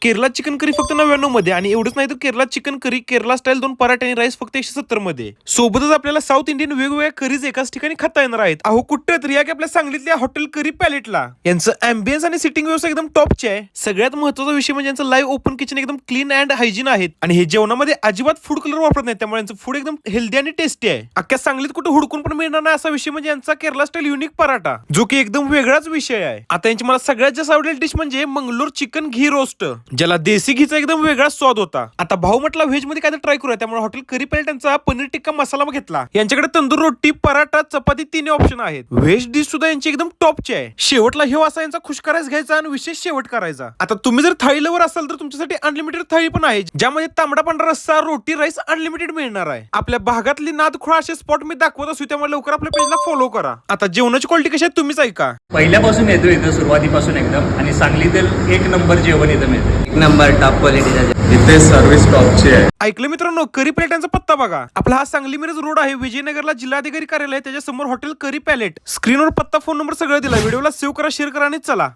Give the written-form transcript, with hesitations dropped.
Kerala chicken curry फक्त 99 मध्ये आणि एवढंच नाही तर Kerala chicken curry, Kerala style 2 पराठे आणि राईस फक्त 170 मध्ये. सोबतच आपल्याला साऊथ इंडियन वेगवेगळ्या करीज एकाच ठिकाणी खाता येणार आहेत. अहो कुठं तर या की आपल्या सांगलीतल्या हॉटेल करी पॅलेटला. यांचं अँबियन्स आणि सिटिंग व्यवस्था एकदम टॉपची आहे. सगळ्यात महत्त्वाचा विषय म्हणजे यांचं लाईव्ह ओपन किचन एकदम क्लीन अँड हायजीन आहेत आणि हे जेवणामध्ये अजिबात फूड कलर वापरत नाही, त्यामुळे यांचं फूड एकदम हेल्दी आणि टेस्टी आहे. अख्ख्या सांगलीत कुठे हुडकून पण मिळणार नाही असा विषय म्हणजे यांचा केरला स्टाईल युनिक पराठा, जो की एकदम वेगळाच विषय आहे. आता यांची मला सगळ्यात जास्त आवडलेली डिश म्हणजे मंगलोर चिकन घी रोस्ट, ज्याला देसी घीचा एकदम वेगळा स्वाद होता. आता भाऊ म्हटला व्हेज मध्ये काय तर ट्राय करूया, त्यामुळे हॉटेल करी पॅलेट यांचा पनीर टिक्का मसाला घेतला. यांच्याकडे तंदूर रोटी, पराठा, चपाती तीन ऑप्शन आहेत. व्हेज डिश सुद्धा यांची एकदम टॉपची आहे. शेवटला हे असा यांचा खुश करायचा घ्यायचा आणि विशेष शेवट करायचा. आता तुम्ही जर थाळी लवर असाल तर तुमच्यासाठी अनलिमिटेड थाळी पण आहे, ज्यामध्ये तांबडा पांढरा रस्सा, रोटी, राईस अनलिमिटेड मिळणार आहे. आपल्या भागातली नादखुळा असे स्पॉट मी दाखवत असू, त्यामुळे लवकर आपल्या पेजला फॉलो करा. आता जेवणाची क्वालिटी कशी आहे तुम्हीच ऐका. पहिल्यापासून येतो इथं, सुरुवातीपासून एकदम, आणि सांगलीतील एक नंबर जेवण इथं मिळतं. एक नंबर टॉप क्वालिटीचा इथे सर्व्हिस टॉपची आहे. ऐकलं मित्रांनो, करी पॅलेटांचा पत्ता बघा. आपला हा सांगली मिरज रोड आहे, विजयनगरला जिल्हाधिकारी कार्यालय, त्याच्या समोर हॉटेल करी पॅलेट. स्क्रीनवर पत्ता, फोन नंबर सगळं दिला. व्हिडिओला सेव्ह करा, शेअर करा आणि चला.